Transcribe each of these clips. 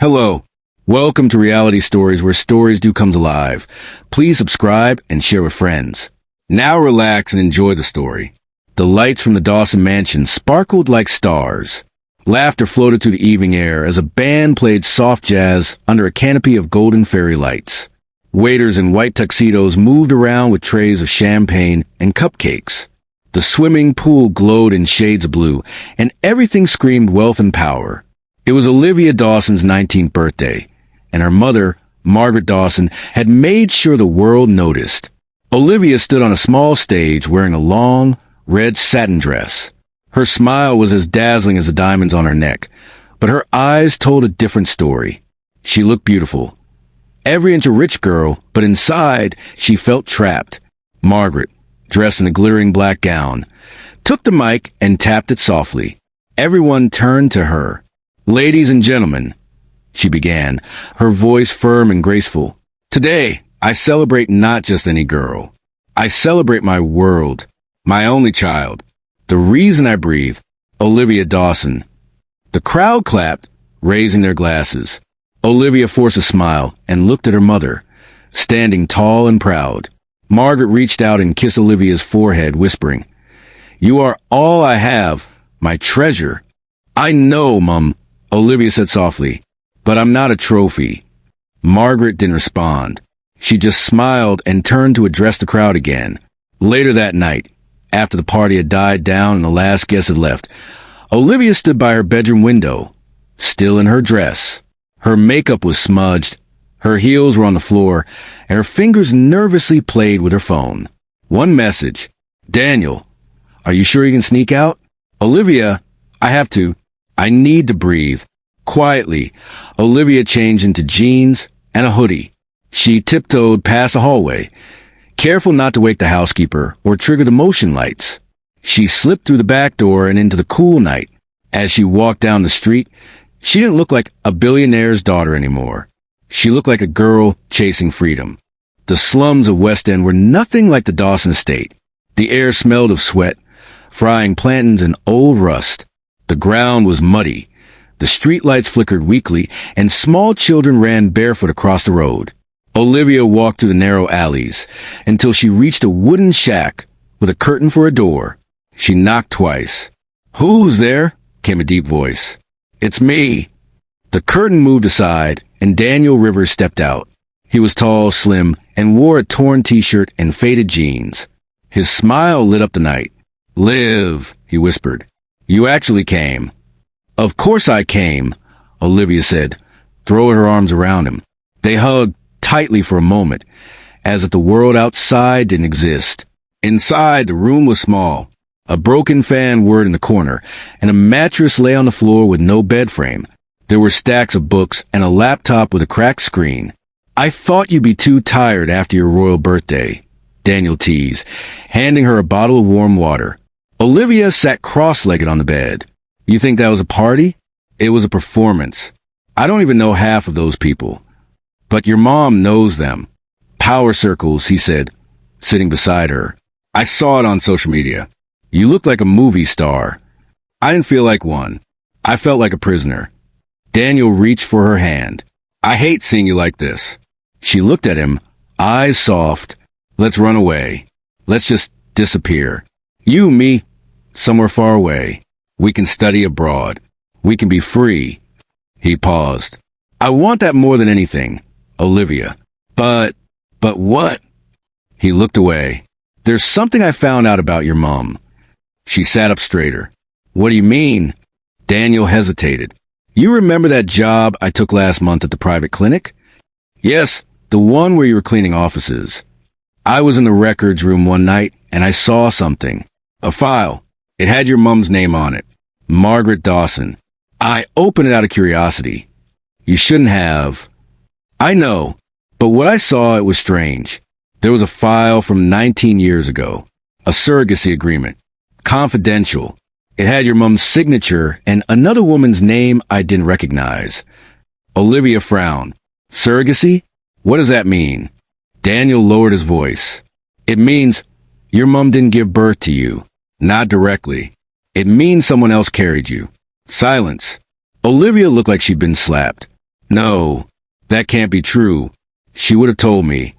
Hello. Welcome to Reality Stories, where stories do come alive. Please subscribe and share with friends. Now relax and enjoy the story. The lights from the Dawson mansion sparkled like stars. Laughter floated through the evening air as a band played soft jazz under a canopy of golden fairy lights. Waiters in white tuxedos moved around with trays of champagne and cupcakes. The swimming pool glowed in shades of blue, and everything screamed wealth and power. It was Olivia Dawson's 19th birthday, and her mother, Margaret Dawson, had made sure the world noticed. Olivia stood on a small stage wearing a long, red satin dress. Her smile was as dazzling as the diamonds on her neck, but her eyes told a different story. She looked beautiful. Every inch a rich girl, but inside, she felt trapped. Margaret, dressed in a glittering black gown, took the mic and tapped it softly. Everyone turned to her. "Ladies and gentlemen," she began, her voice firm and graceful. "Today, I celebrate not just any girl. I celebrate my world, my only child, the reason I breathe, Olivia Dawson." The crowd clapped, raising their glasses. Olivia forced a smile and looked at her mother, standing tall and proud. Margaret reached out and kissed Olivia's forehead, whispering, "You are all I have, my treasure." "I know, Mum," Olivia said softly, "but I'm not a trophy." Margaret didn't respond. She just smiled and turned to address the crowd again. Later that night, after the party had died down and the last guest had left, Olivia stood by her bedroom window, still in her dress. Her makeup was smudged, her heels were on the floor, and her fingers nervously played with her phone. One message: "Daniel, are you sure you can sneak out?" "Olivia, I have to. I need to breathe." Quietly, Olivia changed into jeans and a hoodie. She tiptoed past the hallway, careful not to wake the housekeeper or trigger the motion lights. She slipped through the back door and into the cool night. As she walked down the street, she didn't look like a billionaire's daughter anymore. She looked like a girl chasing freedom. The slums of West End were nothing like the Dawson estate. The air smelled of sweat, frying plantains and old rust. The ground was muddy. The streetlights flickered weakly, and small children ran barefoot across the road. Olivia walked through the narrow alleys until she reached a wooden shack with a curtain for a door. She knocked twice. "Who's there?" came a deep voice. "It's me." The curtain moved aside, and Daniel Rivers stepped out. He was tall, slim, and wore a torn t-shirt and faded jeans. His smile lit up the night. "Liv," he whispered. "You actually came." "Of course I came," Olivia said, throwing her arms around him. They hugged tightly for a moment, as if the world outside didn't exist. Inside, the room was small. A broken fan whirred in the corner, and a mattress lay on the floor with no bed frame. There were stacks of books and a laptop with a cracked screen. "I thought you'd be too tired after your royal birthday," Daniel teased, handing her a bottle of warm water. Olivia sat cross-legged on the bed. "You think that was a party?" "It was a performance. I don't even know half of those people. But your mom knows them." "Power circles," he said, sitting beside her. "I saw it on social media. You look like a movie star." "I didn't feel like one. I felt like a prisoner." Daniel reached for her hand. "I hate seeing you like this." She looked at him, eyes soft. "Let's run away. Let's just disappear. You, me, somewhere far away. We can study abroad. We can be free." He paused. "I want that more than anything, Olivia. But what?" He looked away. "There's something I found out about your mom." She sat up straighter. "What do you mean?" Daniel hesitated. "You remember that job I took last month at the private clinic?" "Yes, the one where you were cleaning offices. I was in the records room one night, and I saw something. A file. It had your mom's name on it. Margaret Dawson. I opened it out of curiosity. You shouldn't have." "I know, but what I saw, it was strange. There was a file from 19 years ago. A surrogacy agreement. Confidential. It had your mom's signature and another woman's name I didn't recognize." Olivia frowned. "Surrogacy? What does that mean?" Daniel lowered his voice. "It means your mom didn't give birth to you. Not directly. It means someone else carried you." Silence. Olivia looked like she'd been slapped. No, that can't be true. She would have told me.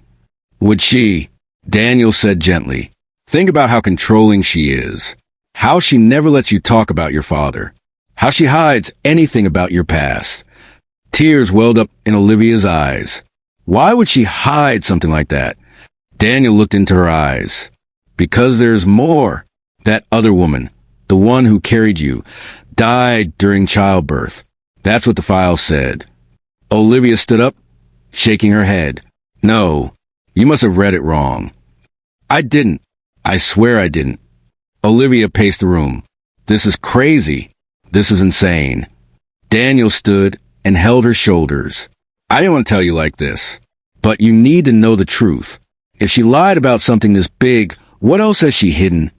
Would she? Daniel said gently. Think about how controlling she is. How she never lets you talk about your father. How she hides anything about your past. Tears welled up in Olivia's eyes. Why would she hide something like that? Daniel looked into her eyes. Because there's more. That other woman, the one who carried you, died during childbirth. That's what the file said. Olivia stood up, shaking her head. No, you must have read it wrong. I didn't. I swear I didn't. Olivia paced the room. This is crazy. This is insane. Daniel stood and held her shoulders. I didn't want to tell you like this, but you need to know the truth. If she lied about something this big, what else has she hidden?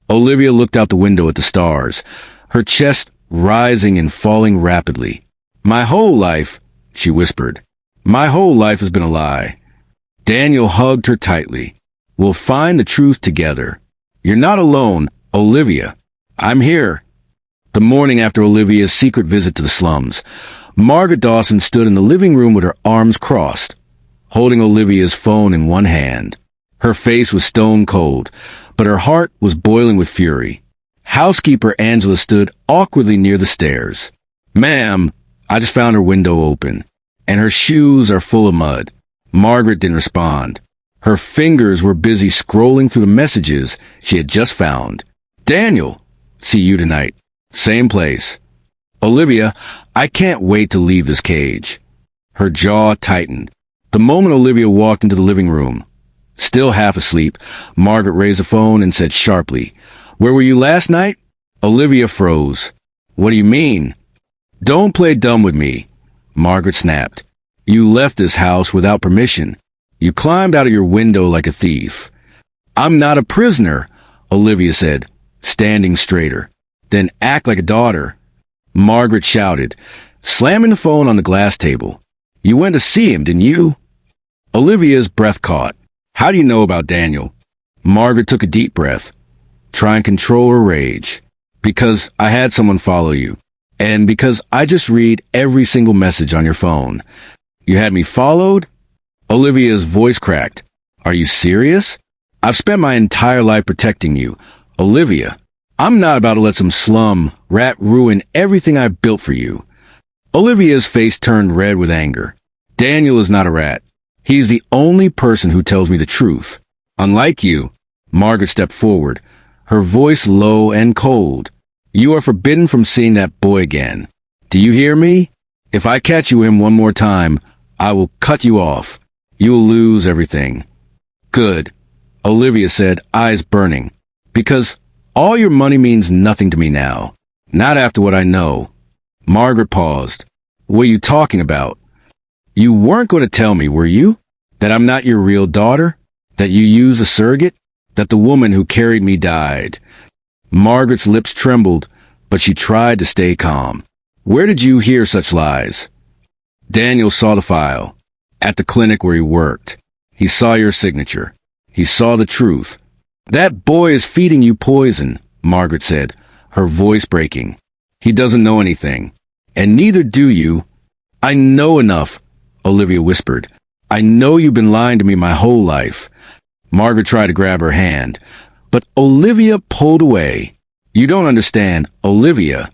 Olivia looked out the window at the stars, her chest rising and falling rapidly. My whole life, she whispered, my whole life has been a lie. Daniel hugged her tightly. We'll find the truth together. You're not alone, Olivia. I'm here. The morning after Olivia's secret visit to the slums, Margaret Dawson stood in the living room with her arms crossed, holding Olivia's phone in one hand. Her face was stone cold, but her heart was boiling with fury. Housekeeper Angela stood awkwardly near the stairs. Ma'am, I just found her window open, and her shoes are full of mud. Margaret didn't respond. Her fingers were busy scrolling through the messages she had just found. Daniel, see you tonight. Same place. Olivia, I can't wait to leave this cage. Her jaw tightened. The moment Olivia walked into the living room, still half asleep, Margaret raised the phone and said sharply, Where were you last night? Olivia froze. What do you mean? Don't play dumb with me, Margaret snapped. You left this house without permission. You climbed out of your window like a thief. I'm not a prisoner, Olivia said, standing straighter. Then act like a daughter. Margaret shouted, slamming the phone on the glass table. You went to see him, didn't you? Olivia's breath caught. How do you know about Daniel? Margaret took a deep breath. Try and control her rage. Because I had someone follow you. And because I just read every single message on your phone. You had me followed? Olivia's voice cracked. Are you serious? I've spent my entire life protecting you. Olivia, I'm not about to let some slum rat ruin everything I built for you. Olivia's face turned red with anger. Daniel is not a rat. He's the only person who tells me the truth. Unlike you, Margaret stepped forward, her voice low and cold. You are forbidden from seeing that boy again. Do you hear me? If I catch you him one more time, I will cut you off. You will lose everything. Good, Olivia said, eyes burning. Because all your money means nothing to me now. Not after what I know. Margaret paused. What are you talking about? You weren't going to tell me, were you? That I'm not your real daughter? That you use a surrogate? That the woman who carried me died? Margaret's lips trembled, but she tried to stay calm. Where did you hear such lies? Daniel saw the file. At the clinic where he worked. He saw your signature. He saw the truth. That boy is feeding you poison, Margaret said, her voice breaking. He doesn't know anything. And neither do you. I know enough, Olivia whispered. I know you've been lying to me my whole life. Margaret tried to grab her hand, but Olivia pulled away. You don't understand, Olivia.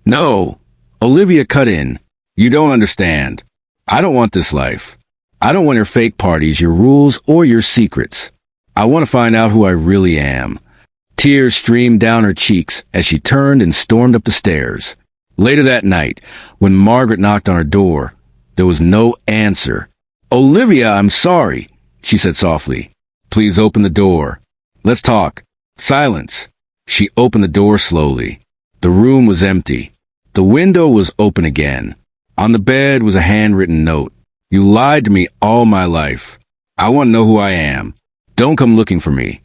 No, Olivia cut in. You don't understand. I don't want this life. I don't want your fake parties, your rules, or your secrets. I want to find out who I really am. Tears streamed down her cheeks as she turned and stormed up the stairs. Later that night, when Margaret knocked on her door, there was no answer. Olivia, I'm sorry, she said softly. Please open the door. Let's talk. Silence. She opened the door slowly. The room was empty. The window was open again. On the bed was a handwritten note. You lied to me all my life. I want to know who I am. Don't come looking for me.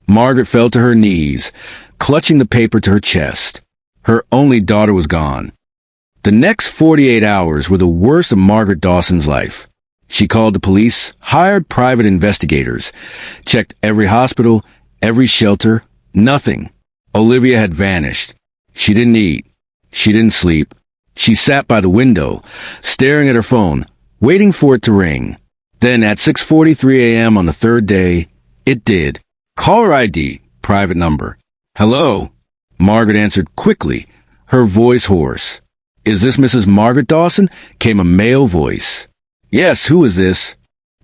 Margaret fell to her knees, clutching the paper to her chest. Her only daughter was gone. The next 48 hours were the worst of Margaret Dawson's life. She called the police, hired private investigators, checked every hospital, every shelter, nothing. Olivia had vanished. She didn't eat. She didn't sleep. She sat by the window, staring at her phone, waiting for it to ring. Then at 6:43 a.m. on the third day, it did. Caller ID, private number. Hello? Margaret answered quickly, her voice hoarse. Is this Mrs. Margaret Dawson? Came a male voice. Yes, who is this?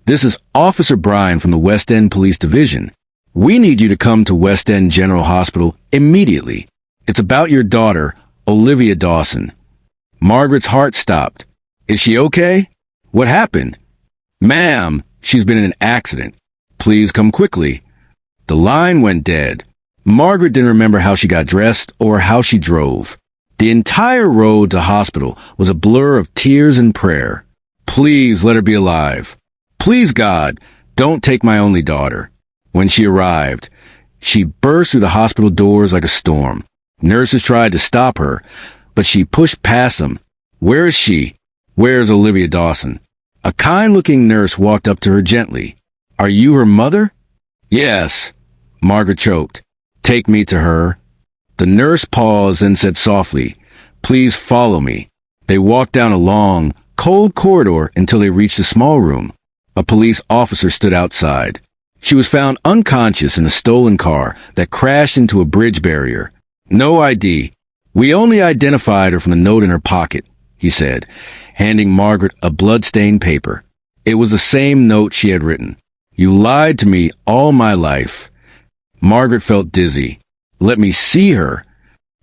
This is Officer Brian from the West End Police Division. We need you to come to West End General Hospital immediately. It's about your daughter, Olivia Dawson. Margaret's heart stopped. Is she okay? What happened? Ma'am, she's been in an accident. Please come quickly. The line went dead. Margaret didn't remember how she got dressed or how she drove. The entire road to hospital was a blur of tears and prayer. Please let her be alive. Please, God, don't take my only daughter. When she arrived, she burst through the hospital doors like a storm. Nurses tried to stop her, but she pushed past them. Where is she? Where's Olivia Dawson? A kind-looking nurse walked up to her gently. Are you her mother? Yes. Margaret choked. Take me to her. The nurse paused and said softly, Please follow me. They walked down a long, cold corridor until they reached a small room. A police officer stood outside. She was found unconscious in a stolen car that crashed into a bridge barrier. No ID. We only identified her from the note in her pocket, he said, handing Margaret a blood-stained paper. It was the same note she had written. You lied to me all my life. Margaret felt dizzy. Let me see her.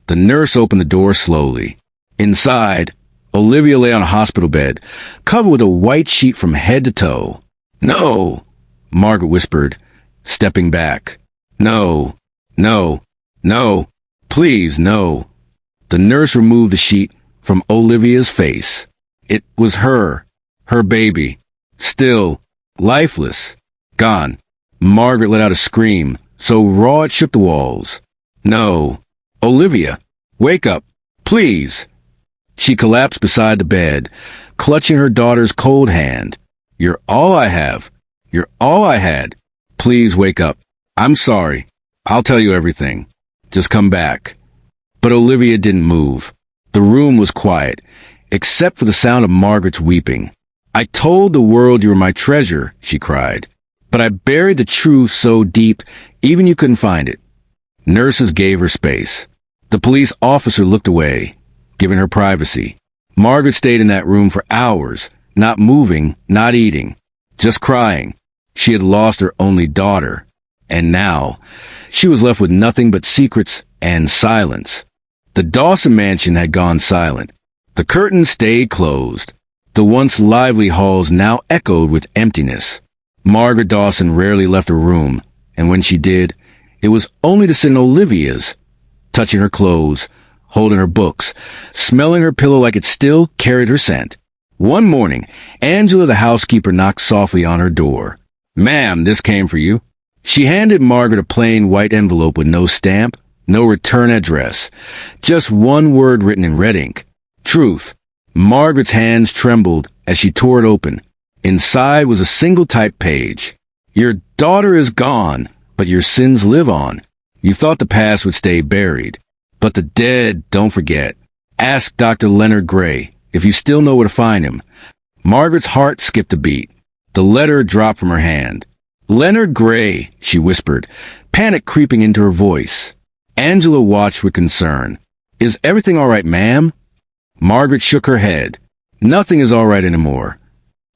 The nurse opened the door slowly. Inside, Olivia lay on a hospital bed, covered with a white sheet from head to toe. No, Margaret whispered, stepping back. No, no, no, please, no. The nurse removed the sheet from Olivia's face. It was her baby, still, lifeless, gone. Margaret let out a scream, so raw it shook the walls. No. Olivia, wake up, please. She collapsed beside the bed, clutching her daughter's cold hand. You're all I have. You're all I had. Please wake up. I'm sorry. I'll tell you everything. Just come back. But Olivia didn't move. The room was quiet, except for the sound of Margaret's weeping. I told the world you were my treasure, she cried. But I buried the truth so deep, even you couldn't find it. Nurses gave her space. The police officer looked away, giving her privacy. Margaret stayed in that room for hours, not moving, not eating, just crying. She had lost her only daughter. And now, she was left with nothing but secrets and silence. The Dawson mansion had gone silent. The curtains stayed closed. The once lively halls now echoed with emptiness. Margaret Dawson rarely left her room, and when she did, it was only to sit in Olivia's, touching her clothes, holding her books, smelling her pillow like it still carried her scent. One morning, Angela the housekeeper knocked softly on her door. Ma'am, this came for you. She handed Margaret a plain white envelope with no stamp, no return address, just one word written in red ink. Truth. Margaret's hands trembled as she tore it open. Inside was a single typed page. Your daughter is gone, but your sins live on. You thought the past would stay buried. But the dead don't forget. Ask Dr. Leonard Gray if you still know where to find him. Margaret's heart skipped a beat. The letter dropped from her hand. Leonard Gray, she whispered, panic creeping into her voice. Angela watched with concern. Is everything all right, ma'am? Margaret shook her head. Nothing is all right anymore.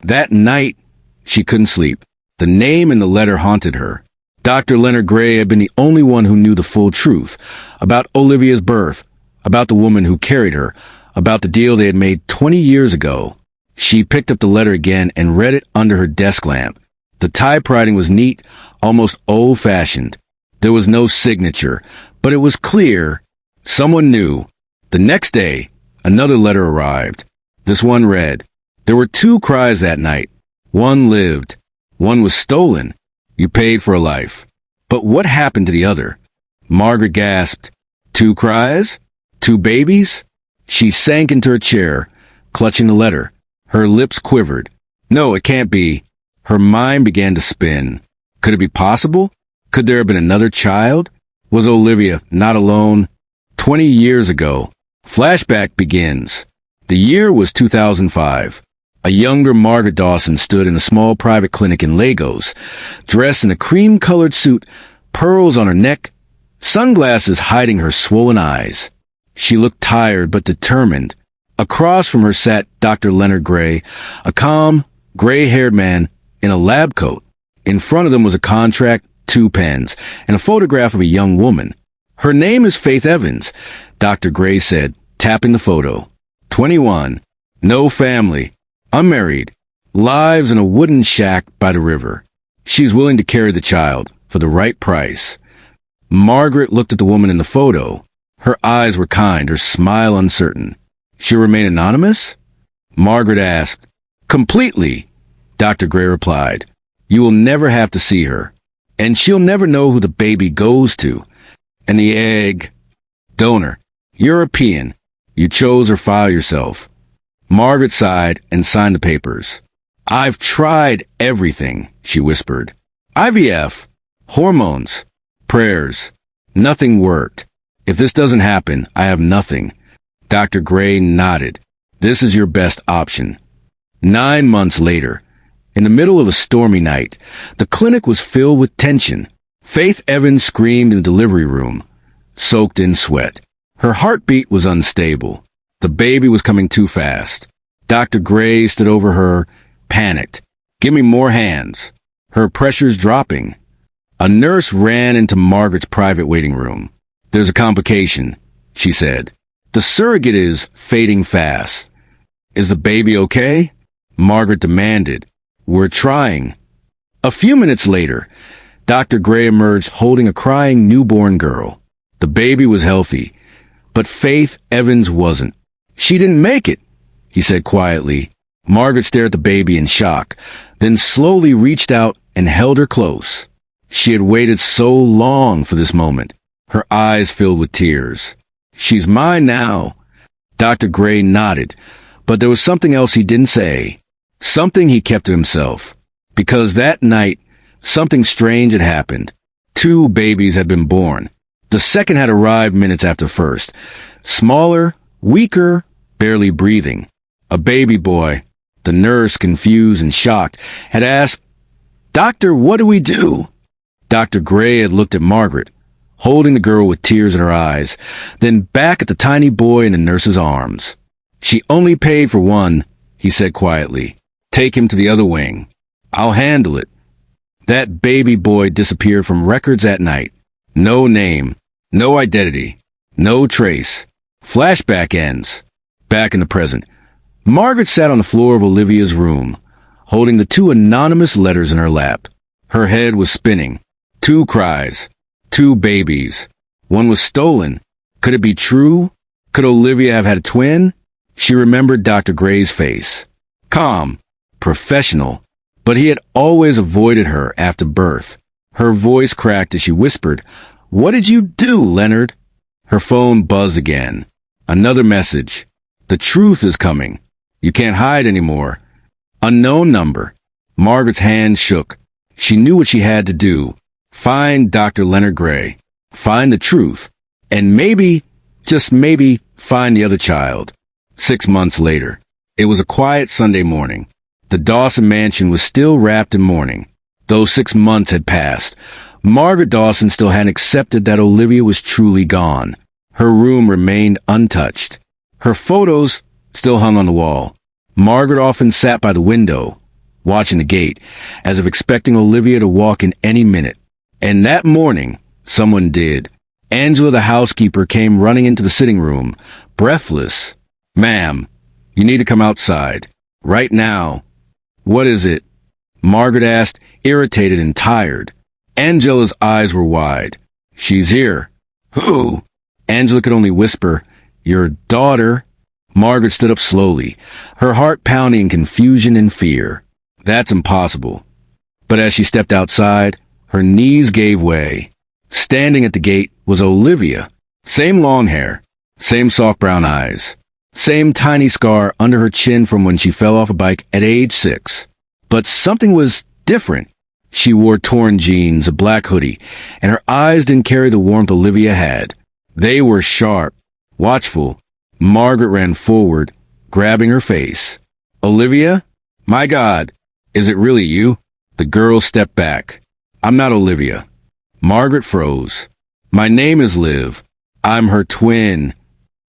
That night, she couldn't sleep. The name in the letter haunted her. Dr. Leonard Gray had been the only one who knew the full truth about Olivia's birth, about the woman who carried her, about the deal they had made 20 years ago. She picked up the letter again and read it under her desk lamp. The typewriting was neat, almost old-fashioned. There was no signature, but it was clear. Someone knew. The next day, another letter arrived. This one read, There were 2 cries that night. One lived. One was stolen. You paid for a life. But what happened to the other? Margaret gasped. 2 cries? 2 babies? She sank into her chair, clutching the letter. Her lips quivered. No, it can't be. Her mind began to spin. Could it be possible? Could there have been another child? Was Olivia not alone? 20 years ago. Flashback begins. The year was 2005. A younger Margaret Dawson stood in a small private clinic in Lagos, dressed in a cream-colored suit, pearls on her neck, sunglasses hiding her swollen eyes. She looked tired but determined. Across from her sat Dr. Leonard Gray, a calm, gray-haired man in a lab coat. In front of them was a contract, 2 pens, and a photograph of a young woman. "Her name is Faith Evans," Dr. Gray said, tapping the photo. 21. No family. Unmarried. Lives in a wooden shack by the river. She's willing to carry the child for the right price. Margaret looked at the woman in the photo. Her eyes were kind, her smile uncertain. "She'll remain anonymous?" Margaret asked. "Completely," Dr. Gray replied. "You will never have to see her. And she'll never know who the baby goes to. And the egg donor. European. You chose her file yourself." Margaret sighed and signed the papers. "I've tried everything," she whispered. "IVF, hormones, prayers. Nothing worked. If this doesn't happen, I have nothing." Dr. Gray nodded. "This is your best option." 9 months later, in the middle of a stormy night, the clinic was filled with tension. Faith Evans screamed in the delivery room, soaked in sweat. Her heartbeat was unstable. The baby was coming too fast. Dr. Gray stood over her, panicked. "Give me more hands." Her pressure's dropping. A nurse ran into Margaret's private waiting room. "There's a complication," she said. "The surrogate is fading fast." "Is the baby okay?" Margaret demanded. "We're trying." A few minutes later, Dr. Gray emerged holding a crying newborn girl. The baby was healthy, but Faith Evans wasn't. "She didn't make it," he said quietly. Margaret stared at the baby in shock, then slowly reached out and held her close. She had waited so long for this moment. Her eyes filled with tears. "She's mine now." Dr. Gray nodded, but there was something else he didn't say. Something he kept to himself. Because that night, something strange had happened. 2 babies had been born. The second had arrived minutes after first. Smaller, weaker, barely breathing. A baby boy. The nurse, confused and shocked, had asked, "Doctor, what do we do?" Dr. Gray had looked at Margaret, holding the girl with tears in her eyes, then back at the tiny boy in the nurse's arms. "She only paid for one," he said quietly. "Take him to the other wing. I'll handle it." That baby boy disappeared from records that night. No name, no identity, no trace. Flashback ends. Back in the present. Margaret sat on the floor of Olivia's room, holding the 2 anonymous letters in her lap. Her head was spinning. 2 cries. 2 babies. One was stolen. Could it be true? Could Olivia have had a twin? She remembered Dr. Gray's face. Calm. Professional. But he had always avoided her after birth. Her voice cracked as she whispered, "What did you do, Leonard?" Her phone buzzed again. Another message. "The truth is coming. You can't hide anymore." Unknown number. Margaret's hand shook. She knew what she had to do. Find Dr. Leonard Gray. Find the truth. And maybe, just maybe, find the other child. 6 months later. It was a quiet Sunday morning. The Dawson mansion was still wrapped in mourning. Though 6 months had passed, Margaret Dawson still hadn't accepted that Olivia was truly gone. Her room remained untouched. Her photos still hung on the wall. Margaret often sat by the window, watching the gate, as if expecting Olivia to walk in any minute. And that morning, someone did. Angela, the housekeeper, came running into the sitting room, breathless. "Ma'am, you need to come outside. Right now." "What is it?" Margaret asked, irritated and tired. Angela's eyes were wide. "She's here." "Who?" Angela could only whisper, "Your daughter." Margaret stood up slowly, her heart pounding in confusion and fear. "That's impossible." But as she stepped outside, her knees gave way. Standing at the gate was Olivia. Same long hair, same soft brown eyes, same tiny scar under her chin from when she fell off a bike at age 6. But something was different. She wore torn jeans, a black hoodie, and her eyes didn't carry the warmth Olivia had. They were sharp, watchful. Margaret ran forward, grabbing her face. Olivia? My God, is it really you? The girl stepped back. I'm not Olivia. Margaret froze. My name is Liv. I'm her twin.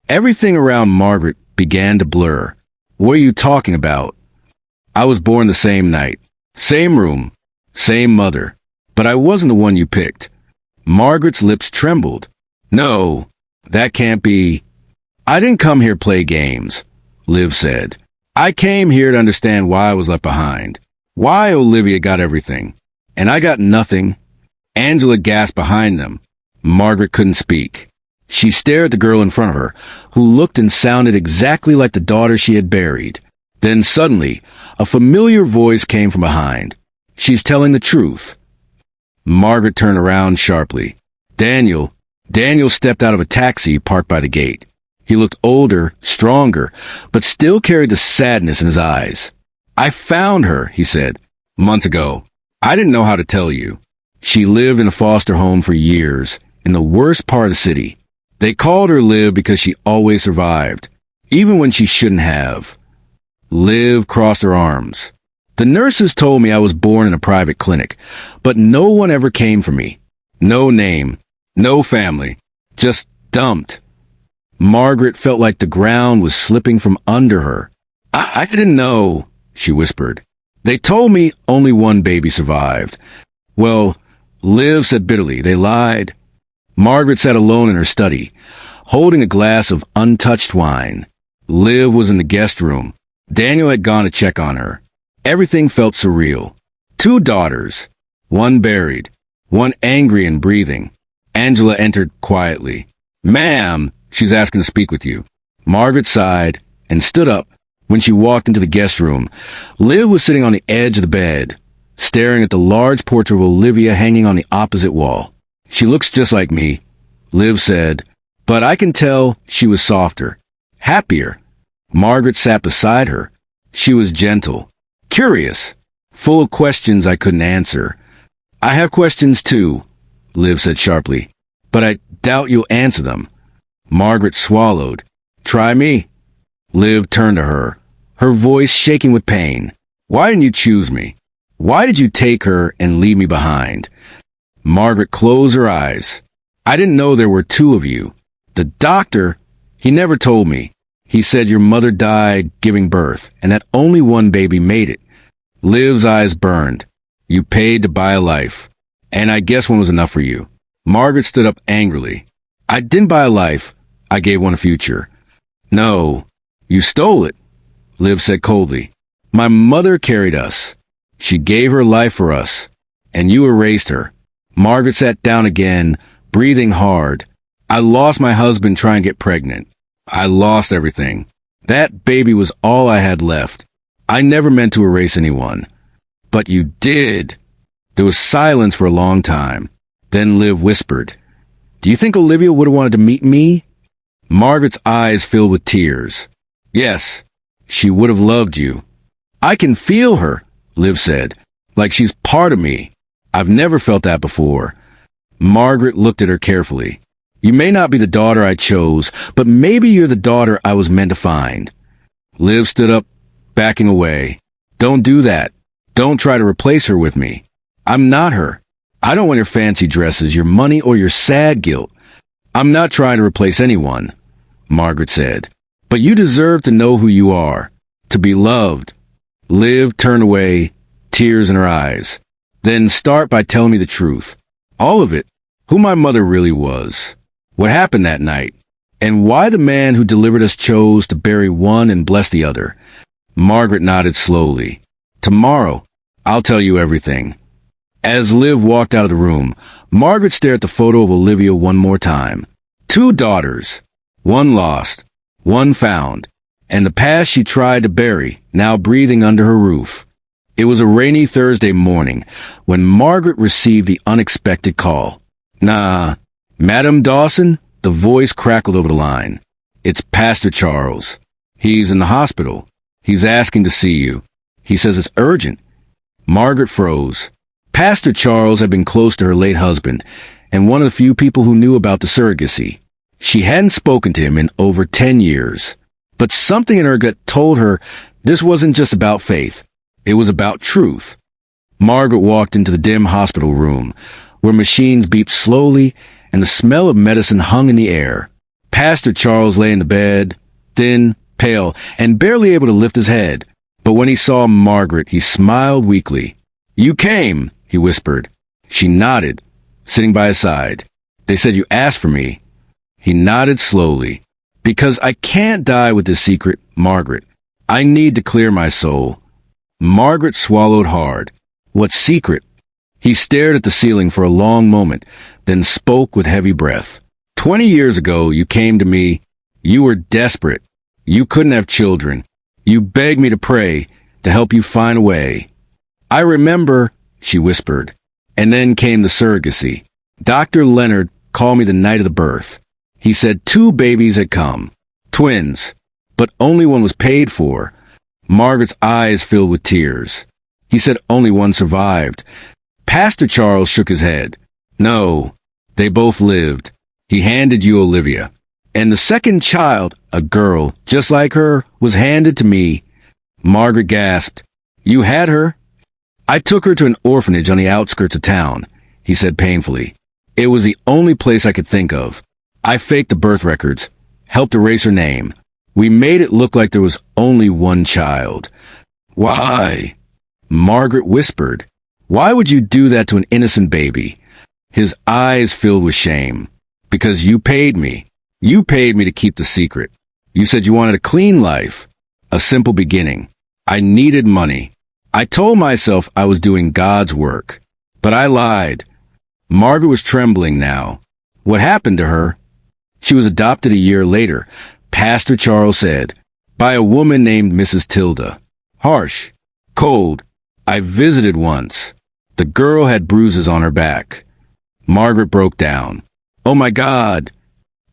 Everything around Margaret began to blur. What are you talking about? I was born the same night. Same room. Same mother. But I wasn't the one you picked. Margaret's lips trembled. No, that can't be. I didn't come here to play games, Liv said. I came here to understand why I was left behind. Why Olivia got everything. And I got nothing. Angela gasped behind them. Margaret couldn't speak. She stared at the girl in front of her, who looked and sounded exactly like the daughter she had buried. Then suddenly, a familiar voice came from behind. She's telling the truth. Margaret turned around sharply. Daniel stepped out of a taxi parked by the gate. He looked older, stronger, but still carried the sadness in his eyes. I found her, he said, months ago. I didn't know how to tell you. She lived in a foster home for years, in the worst part of the city. They called her Liv because she always survived, even when she shouldn't have. Liv crossed her arms. The nurses told me I was born in a private clinic, but no one ever came for me. No name, no family, just dumped. Margaret felt like the ground was slipping from under her. I didn't know, she whispered. They told me only one baby survived. Well, Liv said bitterly, they lied. Margaret sat alone in her study, holding a glass of untouched wine. Liv was in the guest room. Daniel had gone to check on her. Everything felt surreal. 2 daughters, one buried, one angry and breathing. Angela entered quietly. Ma'am, she's asking to speak with you. Margaret sighed and stood up. When she walked into the guest room, Liv was sitting on the edge of the bed, staring at the large portrait of Olivia hanging on the opposite wall. She looks just like me, Liv said, but I can tell she was softer, happier. Margaret sat beside her. She was gentle, curious, full of questions I couldn't answer. I have questions too, Liv said sharply, but I doubt you'll answer them. Margaret swallowed. Try me. Liv turned to her, her voice shaking with pain. Why didn't you choose me? Why did you take her and leave me behind? Margaret closed her eyes. I didn't know there were 2 of you. The doctor, he never told me. He said your mother died giving birth, and that only one baby made it. Liv's eyes burned. You paid to buy a life, and I guess one was enough for you. Margaret stood up angrily. I didn't buy a life. I gave one a future. No, you stole it, Liv said coldly. My mother carried us. She gave her life for us, and you erased her. Margaret sat down again, breathing hard. I lost my husband trying to get pregnant. I lost everything. That baby was all I had left. I never meant to erase anyone. But you did. There was silence for a long time. Then Liv whispered, Do you think Olivia would have wanted to meet me? Margaret's eyes filled with tears. Yes, she would have loved you. I can feel her, Liv said, like she's part of me. I've never felt that before. Margaret looked at her carefully. You may not be the daughter I chose, but maybe you're the daughter I was meant to find. Liv stood up, backing away. Don't do that. Don't try to replace her with me. I'm not her. I don't want your fancy dresses, your money, or your sad guilt. I'm not trying to replace anyone, Margaret said. But you deserve to know who you are, to be loved. Liv turned away, tears in her eyes. Then start by telling me the truth. All of it. Who my mother really was. What happened that night. And why the man who delivered us chose to bury one and bless the other. Margaret nodded slowly. Tomorrow, I'll tell you everything. As Liv walked out of the room, Margaret stared at the photo of Olivia one more time. 2 daughters. One lost. One found. And the past she tried to bury, now breathing under her roof. It was a rainy Thursday morning when Margaret received the unexpected call. Madam Dawson? The voice crackled over the line. It's Pastor Charles. He's in the hospital. He's asking to see you. He says it's urgent. Margaret froze. Pastor Charles had been close to her late husband and one of the few people who knew about the surrogacy. She hadn't spoken to him in over 10 years. But something in her gut told her this wasn't just about faith. It was about truth. Margaret walked into the dim hospital room, where machines beeped slowly and the smell of medicine hung in the air. Pastor Charles lay in the bed, thin, pale, and barely able to lift his head. But when he saw Margaret, he smiled weakly. "You came," he whispered. She nodded, sitting by his side. "They said you asked for me." He nodded slowly. "Because I can't die with this secret, Margaret. I need to clear my soul." Margaret swallowed hard. "What secret?" He stared at the ceiling for a long moment, then spoke with heavy breath. 20 years ago, you came to me. You were desperate. You couldn't have children. You begged me to pray, to help you find a way. "I remember," she whispered. And then came the surrogacy. Dr. Leonard called me the night of the birth. He said 2 babies had come. Twins. But only one was paid for. Margaret's eyes filled with tears. He said only one survived. Pastor Charles shook his head. "No, they both lived. He handed you Olivia. And the second child, a girl, just like her, was handed to me." Margaret gasped. "You had her?" "I took her to an orphanage on the outskirts of town," he said painfully. "It was the only place I could think of. I faked the birth records, helped erase her name. We made it look like there was only one child." "Why?" Margaret whispered. "Why would you do that to an innocent baby?" His eyes filled with shame. "Because you paid me. You paid me to keep the secret. You said you wanted a clean life, a simple beginning. I needed money. I told myself I was doing God's work. But I lied." Margaret was trembling now. "What happened to her?" "She was adopted a year later," Pastor Charles said, "by a woman named Mrs. Tilda. Harsh. Cold. I visited once. The girl had bruises on her back." Margaret broke down. "Oh my God.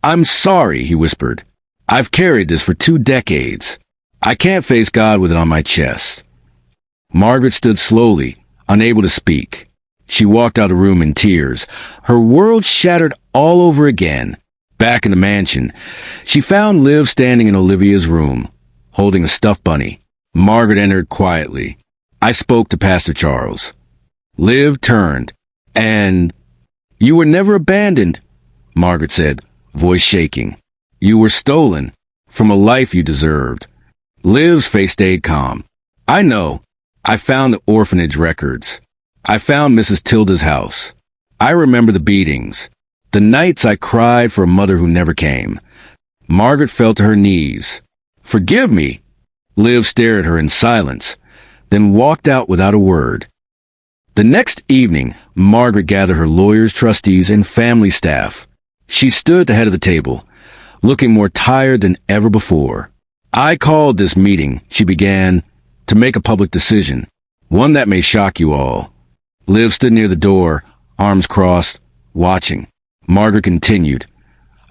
I'm sorry," he whispered. "I've carried this for 2 decades. I can't face God with it on my chest." Margaret stood slowly, unable to speak. She walked out of the room in tears. Her world shattered all over again. Back in the mansion, she found Liv standing in Olivia's room, holding a stuffed bunny. Margaret entered quietly. "I spoke to Pastor Charles." Liv turned. "And you were never abandoned," Margaret said, voice shaking. "You were stolen from a life you deserved." Liv's face stayed calm. "I know. I found the orphanage records. I found Mrs. Tilda's house. I remember the beatings, the nights I cried for a mother who never came." Margaret fell to her knees. "Forgive me." Liv stared at her in silence, then walked out without a word. The next evening, Margaret gathered her lawyers, trustees, and family staff. She stood at the head of the table, looking more tired than ever before. "I called this meeting," she began, "to make a public decision, one that may shock you all." Liv stood near the door, arms crossed, watching. Margaret continued.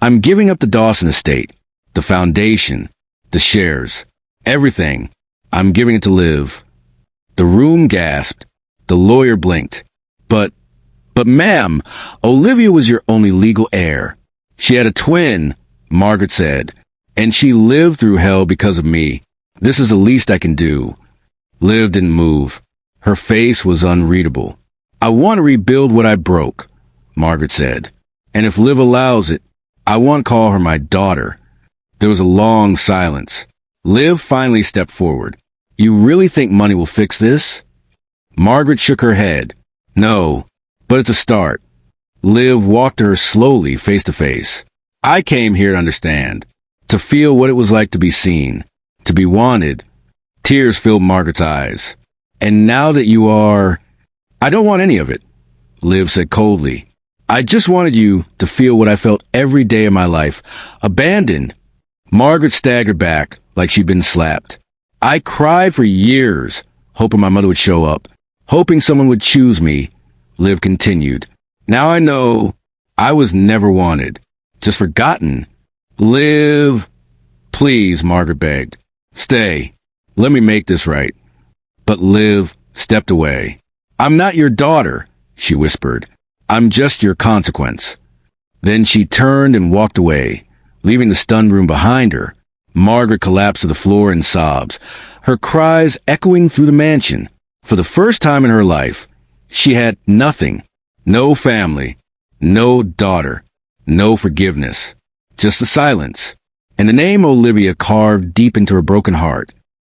"I'm giving up the Dawson estate, the foundation, the shares, everything. I'm giving it to Liv." The room gasped. The lawyer blinked. But ma'am, Olivia was your only legal heir. She had a twin," Margaret said, "and she lived through hell because of me. This is the least I can do." Liv didn't move. Her face was unreadable. "I want to rebuild what I broke," Margaret said. "And if Liv allows it, I want to call her my daughter." There was a long silence. Liv finally stepped forward. "You really think money will fix this?" Margaret shook her head. "No, but it's a start." Liv walked to her slowly, face to face. "I came here to understand, to feel what it was like to be seen, to be wanted." Tears filled Margaret's eyes. "And now that you are—" "I don't want any of it," Liv said coldly. "I just wanted you to feel what I felt every day of my life, abandoned." Margaret staggered back like she'd been slapped. "I cried for years, hoping my mother would show up, hoping someone would choose me," Liv continued. "Now I know I was never wanted, just forgotten." "Liv," "Please," Margaret begged. "Stay. Let me make this right." But Liv stepped away. "I'm not your daughter," she whispered. "I'm just your consequence." Then she turned and walked away, leaving the stunned room behind her. Margaret collapsed to the floor in sobs, her cries echoing through the mansion. For the first time in her life, she had nothing. No family, no daughter, no forgiveness, just the silence, and the name Olivia carved deep into her broken heart.